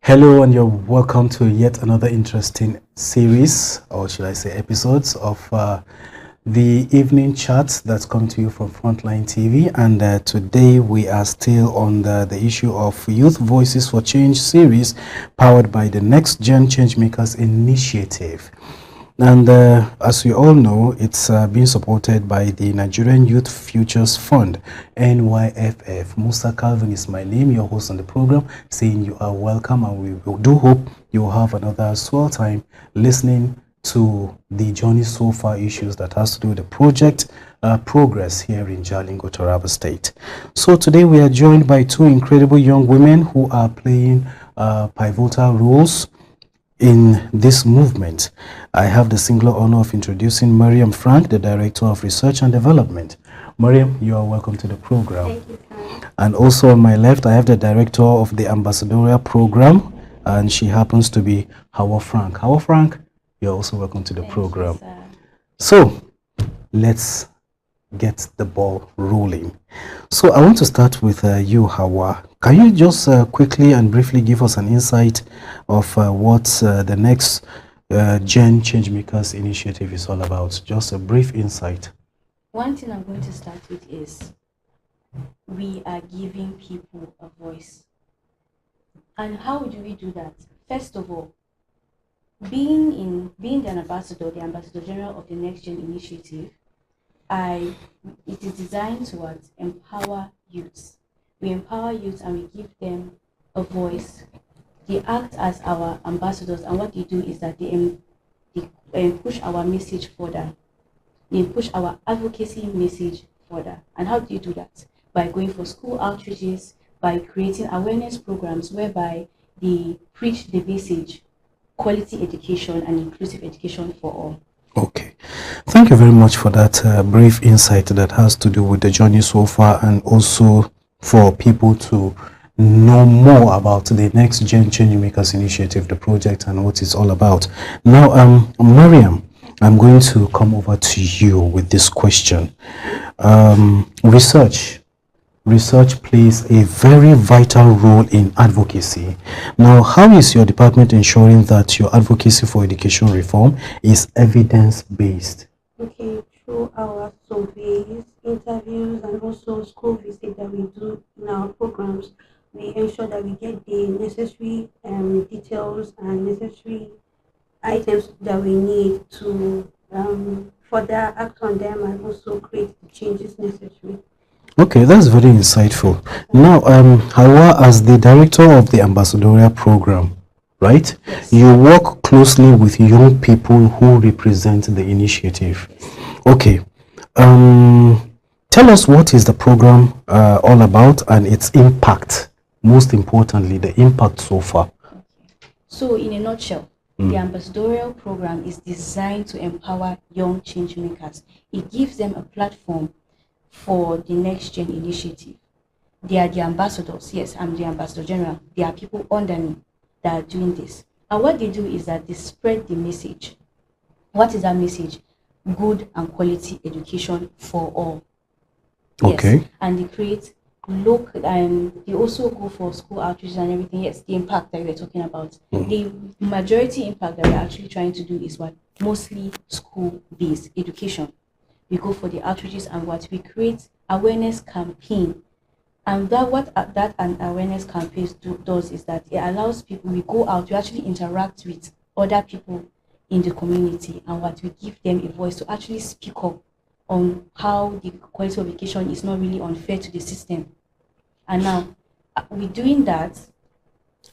Hello, and you're welcome to yet another interesting series, or should I say episodes, of the evening chat that's come to you from Frontline TV. And today we are still on the issue of Youth Voices for Change series, powered by the Next Gen Changemakers Initiative. And as we all know, it's being supported by the Nigerian Youth Futures Fund, NYFF. Musa Calvin is my name, your host on the program, saying you are welcome, and we do hope you will have another swell time listening to the journey so far issues that has to do with the project progress here in Jalingo, Taraba State. So today we are joined by two incredible young women who are playing pivotal roles in this movement. I have the singular honor of introducing Mariam Frank, the Director of Research and Development. Mariam, you are welcome to the program. Thank you, sir. And also on my left, I have the Director of the Ambassadorial Program, and she happens to be Hawa Frank. Hawa Frank, you're also welcome to the program. You, sir. So, let's get the ball rolling. So I want to start with you, Hawa. Can you just quickly and briefly give us an insight of what the Next Gen Changemakers Initiative is all about? Just a brief insight. One thing I'm going to start with is we are giving people a voice. And how do we do that? First of all, being the ambassador general of the Next Gen Initiative, it is designed to empower youths. We empower youth and we give them a voice. They act as our ambassadors, and what they do is that they push our message further. They push our advocacy message further. And how do you do that? By going for school outreaches, by creating awareness programs whereby they preach the message, quality education and inclusive education for all. Okay, thank you very much for that brief insight that has to do with the journey so far, and also for people to know more about the Next Gen Changemakers Initiative, the project, and what it's all about. Now, Mariam, I'm going to come over to you with this question. Research plays a very vital role in advocacy. Now, how is your department ensuring that your advocacy for education reform is evidence-based? Okay, through our surveys, interviews, and also school visits that we do in our programs, we ensure that we get the necessary details and necessary items that we need to further act on them and also create the changes necessary. Okay, that's very insightful. Now, Hawa, as the director of the ambassadorial program, right? Yes. You work closely with young people who represent the initiative. Okay, tell us what is the program all about and its impact. Most importantly, the impact so far. Okay. So, in a nutshell, the ambassadorial program is designed to empower young change makers. It gives them a platform for the Next Gen Initiative. They are the ambassadors. Yes, I'm the ambassador general. There are people under me that are doing this. And what they do is that they spread the message. What is that message? Good and quality education for all. Okay. Yes. And they create local, and they also go for school outreach and everything. Yes, the impact that we're talking about. The majority impact that we're actually trying to do is what? Mostly school-based education. We go for the outreaches and what we create awareness campaign, and that an awareness campaign does is that it allows people, we go out, we actually interact with other people in the community, and what we give them a voice to actually speak up on how the quality of education is not really unfair to the system. And now we're doing that,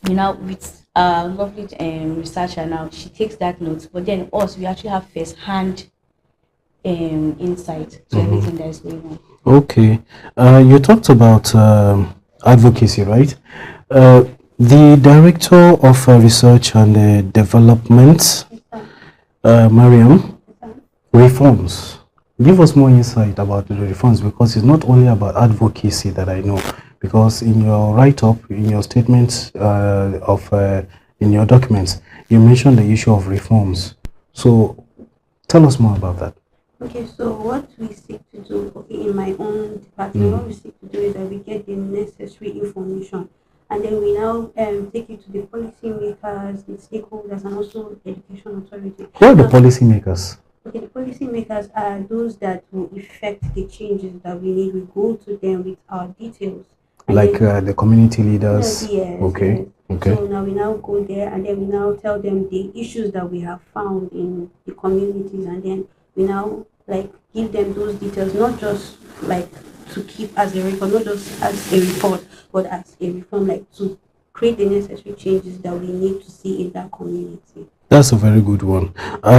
with a lovely researcher now, she takes that note, but then us, we actually have first-hand insight to everything that is going on. Okay, you talked about advocacy, right? The director of research and development, Mariam, reforms. Give us more insight about the reforms, because it's not only about advocacy that I know. Because in your write-up, in your statements in your documents, you mentioned the issue of reforms. So tell us more about that. Okay, so what we seek to do, in my own department, what we seek to do is that we get the necessary information and then we now take it to the policymakers, the stakeholders, and also education authority. Who are the Now, policymakers? okay, the policymakers are those that will effect the changes that we need. We go to them with our details, and Like then the community yes, leaders? yes, Okay, yes. okay. So now we now go there and then we now tell them the issues that we have found in the communities, and then we now like give them those details, not just like to keep as a record, not just as a report, but as a reform, like to create the necessary changes that we need to see in that community. That's a very good one.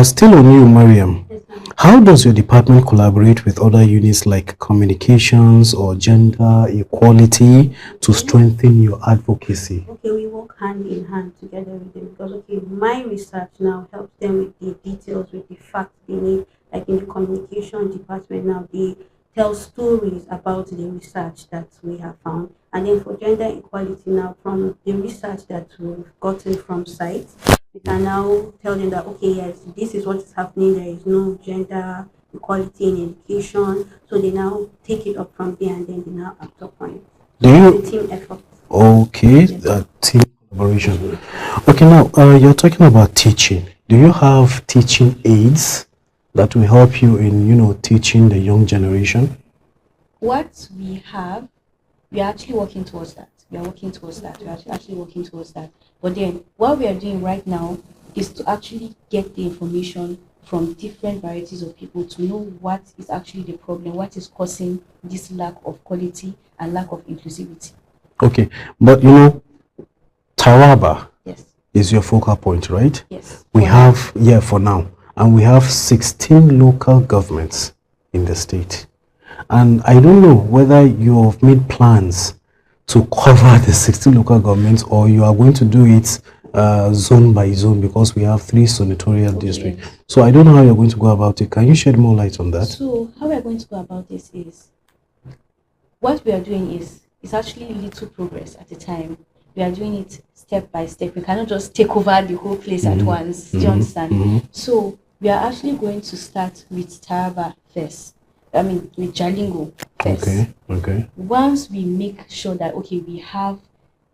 Still on you, Mariam. Yes, ma'am. How does your department collaborate with other units like communications or gender equality to strengthen your advocacy? Okay, we work hand in hand together with them because okay, my research now helps them with the details, with the facts they need. Like in the communication department now, they tell stories about the research that we have found. And then for gender equality now, from the research that we've gotten from sites, we can now tell them that okay, yes, this is what is happening. There is no gender equality in education. So they now take it up from there and then they now act upon it. Do So you? it's a team effort. Okay, Yes. team collaboration. Okay, now you're talking about teaching. Do you have teaching aids that will help you in, teaching the young generation? What we have, we are actually working towards that. We are working towards that. We are actually working towards that. But then what we are doing right now is to actually get the information from different varieties of people to know what is actually the problem, what is causing this lack of quality and lack of inclusivity. Okay, but Taraba Yes, is your focal point, right? yes. We For now. have, yeah, for now, and we have 16 local governments in the state. And I don't know whether you have made plans to cover the 16 local governments or you are going to do it zone by zone because we have 3 senatorial Okay, districts. yes. So I don't know how you're going to go about it. Can you shed more light on that? So how we are going to go about this is what we are doing is it's actually little progress at a time. We are doing it step by step. We cannot just take over the whole place at once. Do you understand? So we are actually going to start with Taraba first. I mean with Jalingo first. Okay, okay. Once we make sure that okay we have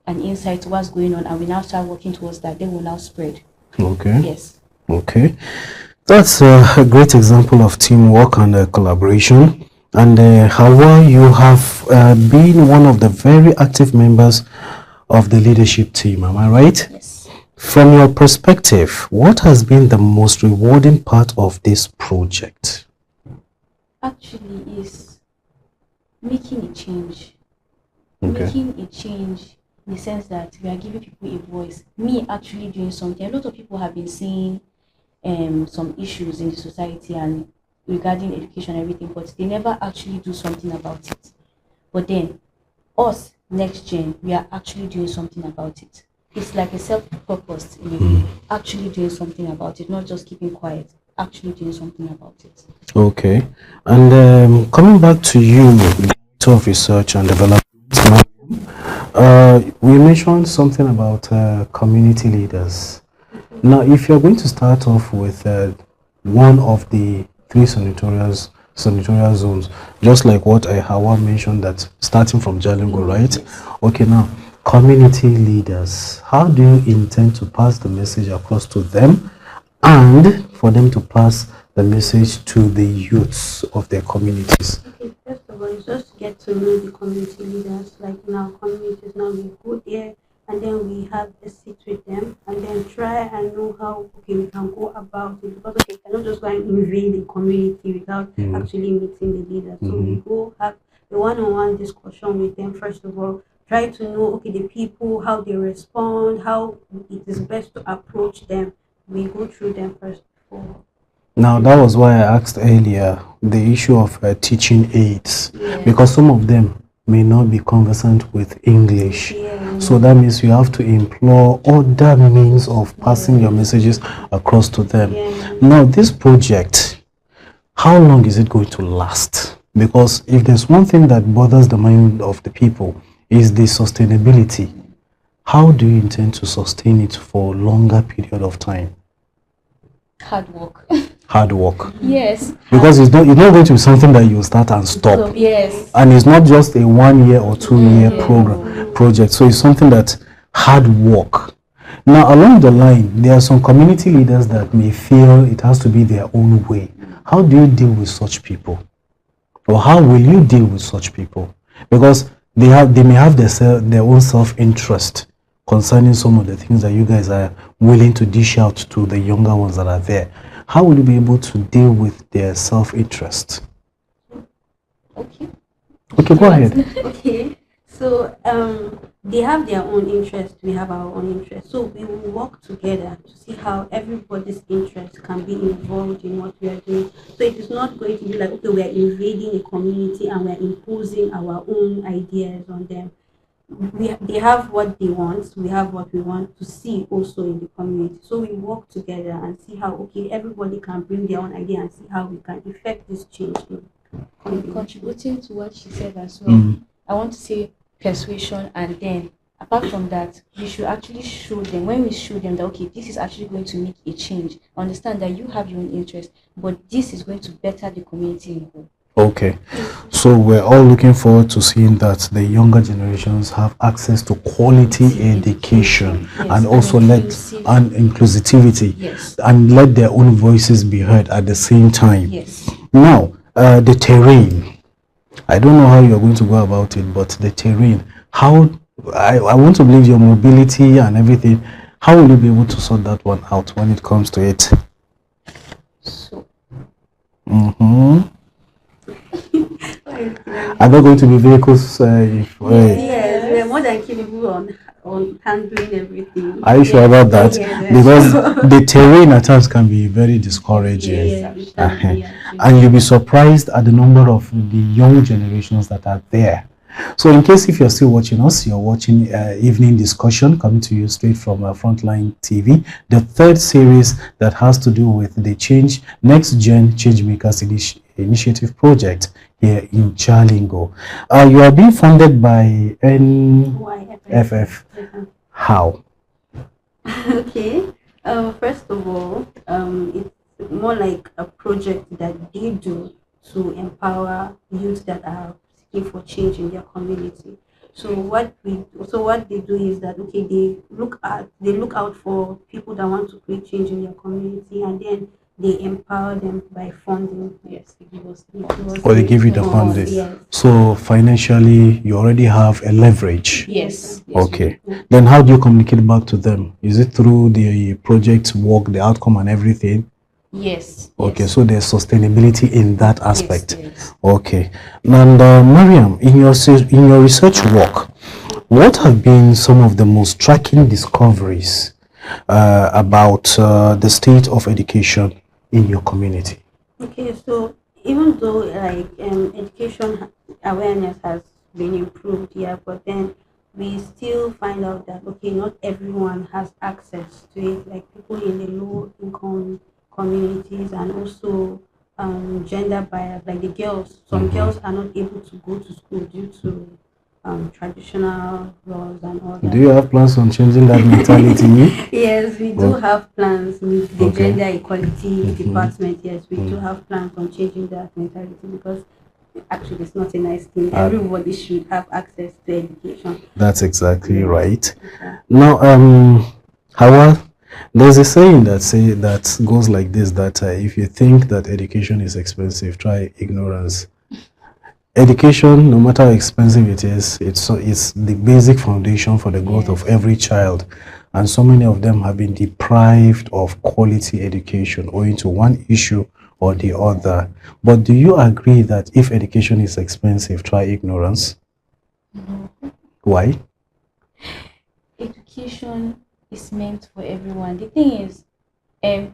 an insight to what's going on and we now start working towards that, then we'll now spread. Okay. Yes. Okay. That's a great example of teamwork and collaboration. And Hawa, you have been one of the very active members of the leadership team, am I right? Yes. From your perspective, what has been the most rewarding part of this project? Actually is making a change. Okay. Making a change in the sense that we are giving people a voice. Me actually doing something. A lot of people have been seeing some issues in the society and regarding education and everything, but they never actually do something about it. But then us, next gen, we are actually doing something about it. It's like a self-purpose in a way, actually doing something about it, not just keeping quiet, actually doing something about it. Okay. And coming back to you, Director of Research and Development, we mentioned something about community leaders. Now, if you're going to start off with one of the 3 senatorial zones, just like what Hawa mentioned, that starting from Jalingo, right? Yes. Okay, now, community leaders, how do you intend to pass the message across to them and for them to pass the message to the youths of their communities? Okay, first of all, it's just to get to know the community leaders, like in our communities. Now we go there and then we have a sit with them and then try and know how okay we can go about it because okay, we cannot just go and invade the community without actually meeting the leaders. So we go have a one-on-one discussion with them first of all. Try to know okay the people, how they respond, how it is best to approach them. We go through them first before. Now, that was why I asked earlier the issue of teaching aids, Yeah. because some of them may not be conversant with English. Yeah. So that means you have to employ other means of passing your messages across to them. Yeah. Now, this project, how long is it going to last? Because if there's one thing that bothers the mind of the people is the sustainability. How do you intend to sustain it for a longer period of time? Hard work. hard work. Yes. Because it's not going to be something that you start and stop. So, yes. And it's not just a 1 year or 2 year Yeah. project. So it's something that hard work. Now, along the line, there are some community leaders that may feel it has to be their own way. How do you deal with such people? Or how will you deal with such people? Because they may have their own self-interest concerning some of the things that you guys are willing to dish out to the younger ones that are there. How will you be able to deal with their self-interest? Okay, go ahead. Okay, so they have their own interest, we have our own interest. So we will work together to see how everybody's interest can be involved in what we are doing. So it is not going to be like, okay, we are invading a community and we are imposing our own ideas on them. They have what they want, we have what we want to see also in the community. So we work together and see how, okay, everybody can bring their own idea and see how we can effect this change in Contributing to what she said as well, I want to say persuasion, and then apart from that, we should actually show them, when we show them that, okay, this is actually going to make a change, understand that you have your own interest, but this is going to better the community in whole. Okay, so we're all looking forward to seeing that the younger generations have access to quality education, and also inclusivity, and let their own voices be heard at the same time. Yes. Now, the terrain. I don't know how you're going to go about it, but the terrain, how I want to believe your mobility and everything, how will you be able to sort that one out when it comes to it? So are there going to be vehicles? yes, we are more than capable on handling everything. Are you sure about that? Yes. Because the terrain at times can be very discouraging. Yes, And you'll be surprised at the number of the young generations that are there. So in case if you're still watching us, you're watching Evening Discussion coming to you straight from Frontline TV, the third series that has to do with the Next Gen Changemakers Initiative project here in Jalingo. You are being funded by NFF. How? Okay. First of all, it's more like a project that they do to empower youth that are seeking for change in their community. So what they do is that, okay, they look out for people that want to create change in their community, and then they empower them by funding. yes, they give us Or they give you the funding. Yes. So financially, you already have a leverage. yes. Okay. Then how do you communicate back to them? Is it through the project work, the outcome and everything? Yes. Okay, so there's sustainability in that aspect. Yes. Okay. And Mariam, in your research work, what have been some of the most striking discoveries about the state of education in your community? Okay, so even though education awareness has been improved, but then we still find out that, okay, not everyone has access to it, like people in the low income communities, and also gender bias, like the girls. Some girls are not able to go to school due to traditional laws and all that. Do you have plans on changing that mentality? Yes, we do have plans with the gender equality department. Yes, we do have plans on changing that mentality, because actually it's not a nice thing. Everybody should have access to education. That's exactly right. Now, Hawa, there's a saying that goes like this, that if you think that education is expensive, try ignorance. Education, no matter how expensive it is, it's the basic foundation for the growth of every child. And so many of them have been deprived of quality education owing to one issue or the other. But do you agree that if education is expensive, try ignorance? Why? Education is meant for everyone. The thing is,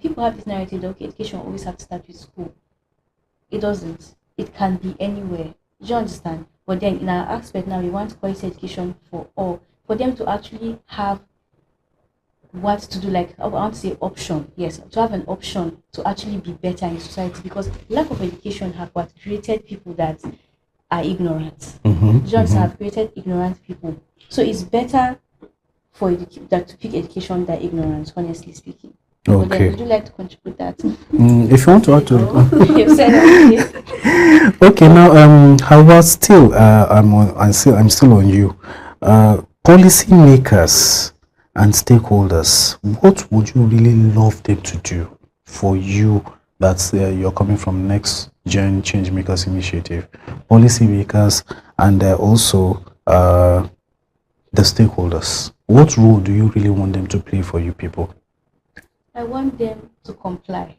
people have this narrative that, okay, education always have to start with school. It doesn't. It can be anywhere. Do you understand? But then in our aspect now, we want quality education for all. For them to actually have what to do, like I want to say option, yes, to have an option to actually be better in society, because lack of education have what created people that are ignorant. Just have created ignorant people. So it's better for that to pick education than ignorance, honestly speaking. But then, Okay. would you like to contribute that? If you want to add to You've said okay. okay, now how about still I'm still on you. Policy makers and stakeholders, what would you really love them to do for you? That's you're coming from Next Gen Change Makers Initiative, policy makers, and also the stakeholders. What role do you really want them to play for you people? I want them to comply.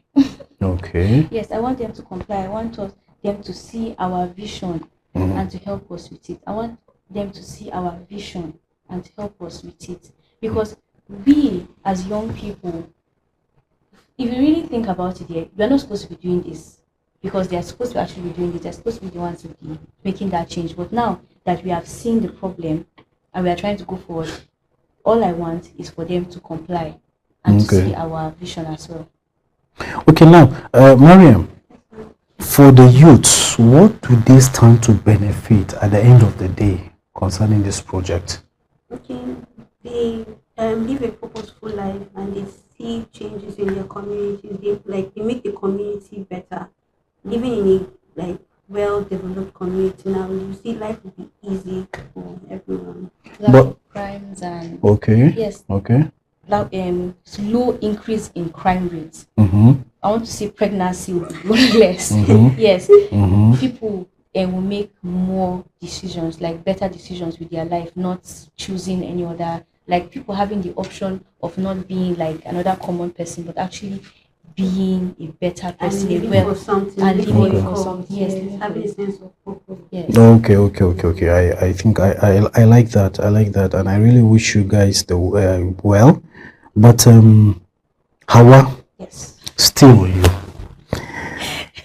Okay. Yes, I want them to comply. I want them to see our vision and to help us with it. I want them to see our vision and to help us with it. Because we, as young people, if you really think about it here, we are not supposed to be doing this because they are supposed to actually be doing it. They're supposed to be the ones to be making that change. But now that we have seen the problem and we are trying to go forward, all I want is for them to comply and to see our vision as well. Okay, now, Mariam, for the youths, what do they stand to benefit at the end of the day concerning this project? Okay, they live a purposeful life and they see changes in their communities. They make the community better. Living in a well-developed community now, you see life will be easy for everyone. Lack of crimes and yes, slow increase in crime rates. I want to say pregnancy will be less. Yes, people will make more decisions, like better decisions with their life, not choosing any other. Like people having the option of not being like another common person, but actually being a better person, and living for something, and living for cause. something. Yes, having a sense of purpose. Yes. Okay. I think I like that. I like that, and I really wish you guys the well. But Hawa, Yes. still you.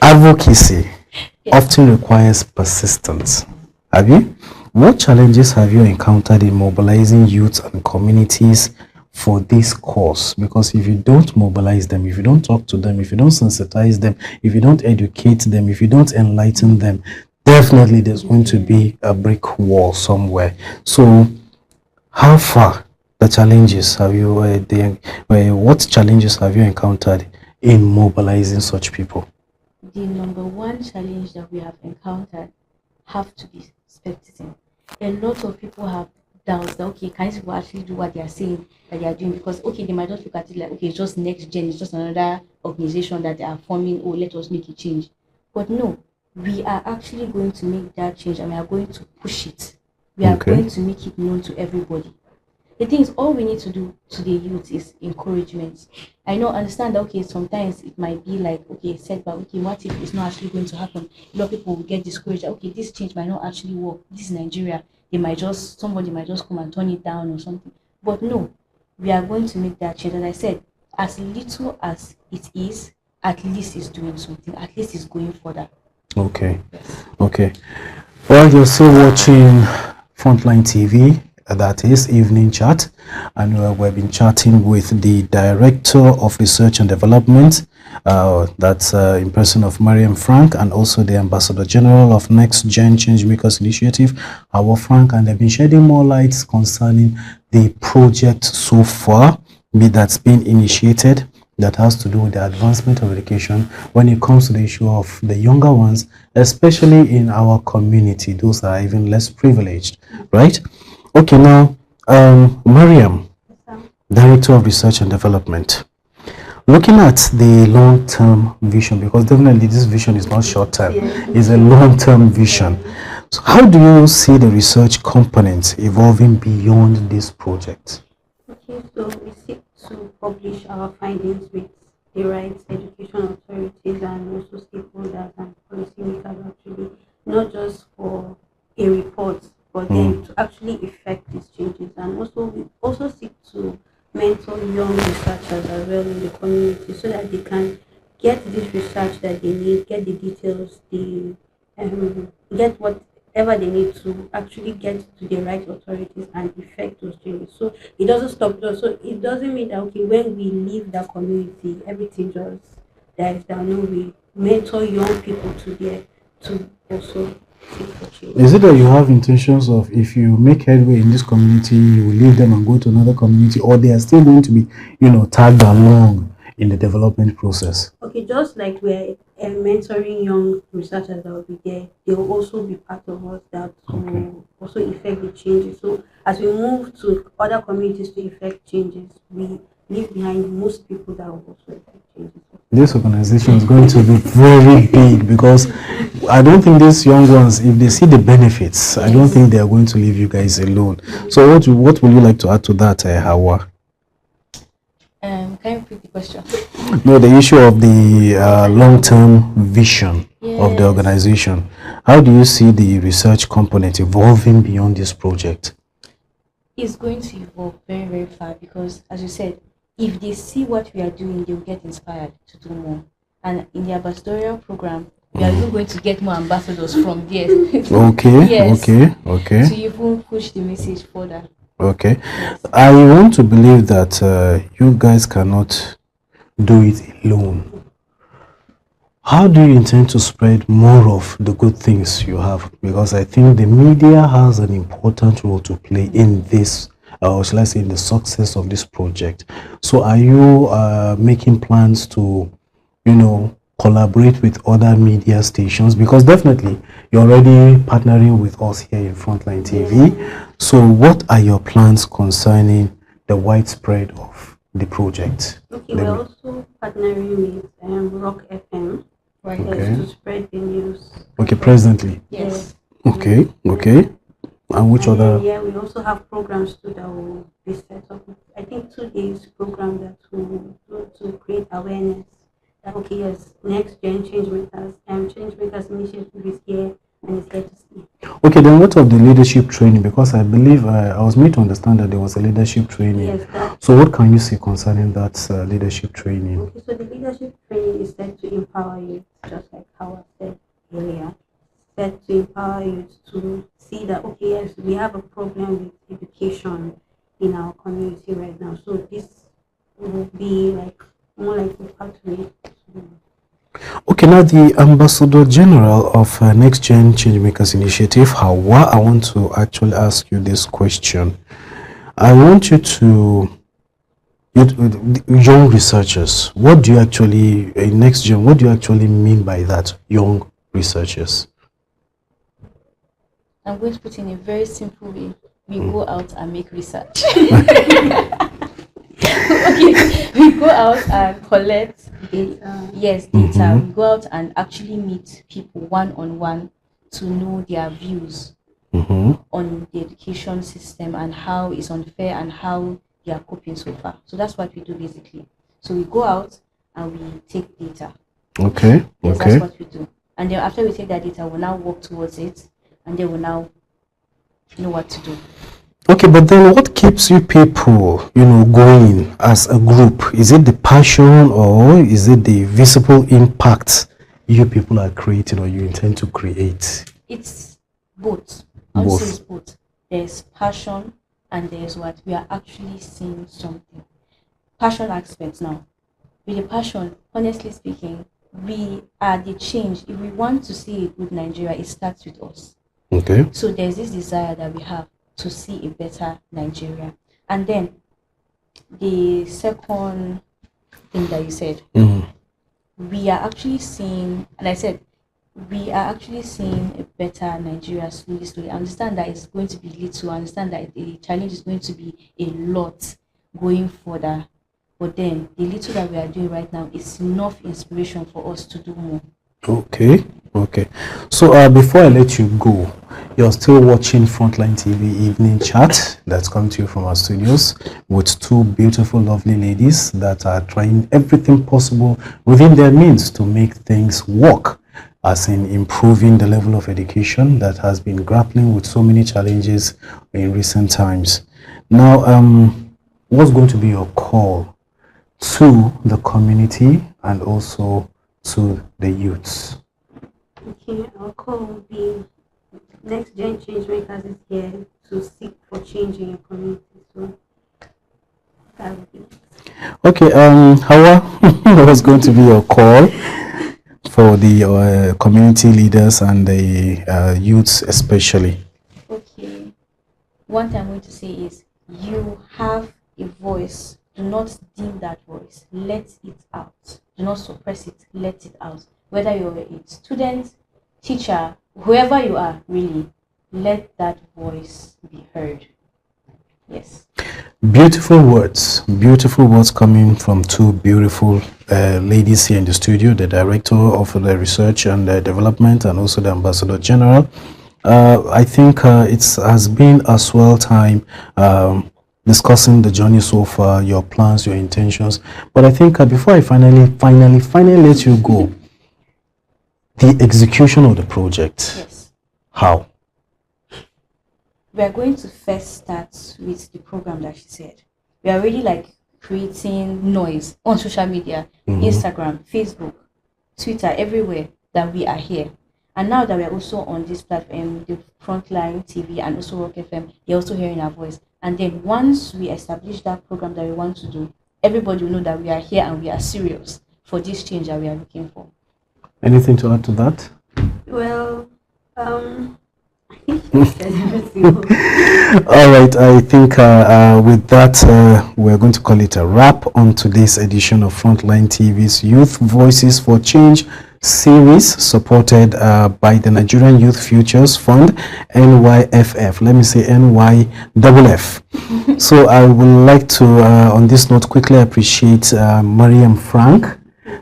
Advocacy often requires persistence. Have you? What challenges have you encountered in mobilizing youth and communities for this cause? Because if you don't mobilize them, if you don't talk to them, if you don't sensitize them, if you don't educate them, if you don't enlighten them, definitely there's going to be a brick wall somewhere. So how far the challenges have you what challenges have you encountered in mobilizing such people? The number one challenge that we have encountered have to be skepticism. A lot of people have doubts that okay, can these people actually do what they are saying that they are doing? Because okay, they might just look at it like okay, it's just Next Gen, it's just another organization that they are forming. Oh, let us make a change. But no, we are actually going to make that change and we are going to push it. We are going to make it known to everybody. The thing is, all we need to do to the youth is encouragement. I know, understand that, okay, sometimes it might be like, okay, setback, okay, what if it's not actually going to happen? A lot of people will get discouraged, okay, this change might not actually work. This is Nigeria. Somebody might just come and turn it down or something. But no, we are going to make that change. As I said, as little as it is, at least it's doing something. At least it's going further. Okay. Well, you're still watching Frontline TV. That is Evening Chat, and we've been chatting with the Director of Research and Development, that's in person of Mariam Frank, and also the Ambassador General of Next Gen Change Makers Initiative, our Frank, and they've been shedding more lights concerning the project so far that's been initiated that has to do with the advancement of education when it comes to the issue of the younger ones, especially in our community, those that are even less privileged, right? Okay, now, Mariam, Director of Research and Development, looking at the long-term vision, because definitely this vision is not short-term, it's a long-term vision. So how do you see the research components evolving beyond this project? Okay, so we seek to publish our findings with the rights education authorities and also stakeholders and policymakers actually, not just for a report, but then to actually effect these changes. And also we also seek to mentor young researchers as well in the community so that they can get this research that they need, get the details, get whatever they need to actually get to the right authorities and effect those changes. So it doesn't stop there. So it doesn't mean that okay, when we leave that community, everything just dies down. No, we mentor young people to there to also. Is it that you have intentions of if you make headway in this community, you will leave them and go to another community, or they are still going to be, tagged along in the development process? Okay, just like we're mentoring young researchers that will be there, they will also be part of us that Okay. will also effect the changes. So as we move to other communities to effect changes, we leave behind most people that will also effect changes. This organization is going to be very big because I don't think these young ones, if they see the benefits, I don't think they are going to leave you guys alone. So what will you like to add to that, Hawa? Can you repeat the question? No, the issue of the long-term vision of the organization. How do you see the research component evolving beyond this project? It's going to evolve very, very far because, as you said, if they see what we are doing, they'll get inspired to do more. And in the ambassadorial program, we are even going to get more ambassadors from there. Okay, yes, okay. to even push the message further. Okay. Yes. I want to believe that you guys cannot do it alone. How do you intend to spread more of the good things you have? Because I think the media has an important role to play in this, or shall I say, in the success of this project. So are you making plans to, collaborate with other media stations? Because definitely you're already partnering with us here in Frontline TV. So what are your plans concerning the widespread of the project? Okay, we're also partnering with Rock FM. Right. Okay. To spread the news. Okay, presently. Yes. Okay. And which other? Yeah, we also have programs too that will be set up. I think 2 days program that will do to create awareness. That okay, yes, next gen change makers initiative is here and it's here to stay. Okay, then what of the leadership training? Because I believe I was made to understand that there was a leadership training. Yes, so what can you say concerning that leadership training? Okay, so the leadership training is set to empower you, just like how I said earlier. Set to empower you to see that okay, yes, we have a problem with education in our community right now. So this will be like more like a pathway. Okay, now the Ambassador General of Next Gen Changemakers Initiative, Hawa, I want to actually ask you this question. I want you to, young researchers, what do you actually, Next Gen, what do you actually mean by that, young researchers? I'm going to put in a very simple way. We go out and make research. Okay, we go out and collect data. Yes, data. We go out and actually meet people one-on-one to know their views on the education system and how it's unfair and how they are coping so far. So that's what we do basically. So we go out and we take data. Okay. Yes, that's what we do. And then after we take that data, we'll now work towards it and then we'll now know what to do. Okay, but then what keeps you people, going as a group? Is it the passion or is it the visible impact you people are creating or you intend to create? It's both. I would say it's both. There's passion and there's what we are actually seeing something. Passion aspects now. With the passion, honestly speaking, we are the change. If we want to see a good Nigeria, it starts with us. Okay. So there's this desire that we have to see a better Nigeria. And then the second thing that you said, we are actually seeing, and I said, we are actually seeing a better Nigeria slowly. I understand that it's going to be little. I understand that the challenge is going to be a lot going further. But then the little that we are doing right now is enough inspiration for us to do more. Okay. So before I let you go, you're still watching Frontline TV Evening Chat that's coming to you from our studios with two beautiful, lovely ladies that are trying everything possible within their means to make things work, as in improving the level of education that has been grappling with so many challenges in recent times. Now, what's going to be your call to the community and also to the youths? Okay, our call will be Next Gen Changemakers is here to seek for change in your community. So that would be it. Okay, Hawa, what's going to be your call for the community leaders and the youths especially? Okay. One thing I'm going to say is you have a voice Do not dim that voice. Let it out. Do not suppress it. Let it out. Whether you're a student, teacher, whoever you are, really, let that voice be heard. Yes. Beautiful words coming from two beautiful ladies here in the studio, the director of the research and development and also the ambassador general. I think it has been a swell time discussing the journey so far, your plans, your intentions. But I think before I finally let you go, the execution of the project. Yes. How? We are going to first start with the program that she said. We are already like creating noise on social media, Instagram, Facebook, Twitter, everywhere that we are here. And now that we are also on this platform, the Frontline TV and also Rock FM, they're also hearing our voice. And then once we establish that program that we want to do, everybody will know that we are here and we are serious for this change that we are looking for. Anything to add to that? Well, all right, I think with that, we're going to call it a wrap on today's edition of Frontline TV's Youth Voices for Change series, supported by the Nigerian Youth Futures Fund, NYFF. Let me say NYFF. So I would like to, on this note, quickly appreciate Mariam Frank,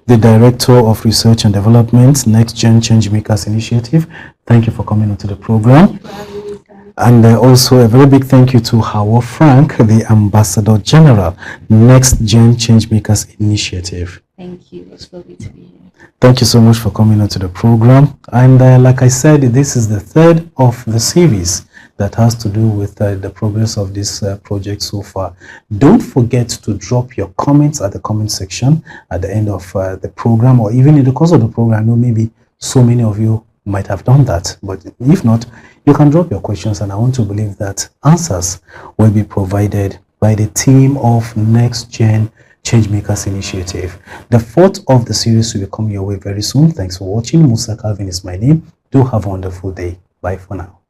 the Director of Research and Development, Next Gen Changemakers Initiative. Thank you for coming onto the program. And also a very big thank you to Hawa Frank, the Ambassador General, Next Gen Changemakers Initiative. Thank you. It's lovely to be here. Thank you so much for coming onto the program. And like I said, this is the third of the series that has to do with the progress of this project so far. Don't forget to drop your comments at the comment section at the end of the program, or even in the course of the program. I know maybe so many of you might have done that, but if not, you can drop your questions, and I want to believe that answers will be provided by the team of Next Gen Changemakers Initiative. The fourth of the series will be coming your way very soon. Thanks for watching. Musa Calvin is my name. Do have a wonderful day. Bye for now.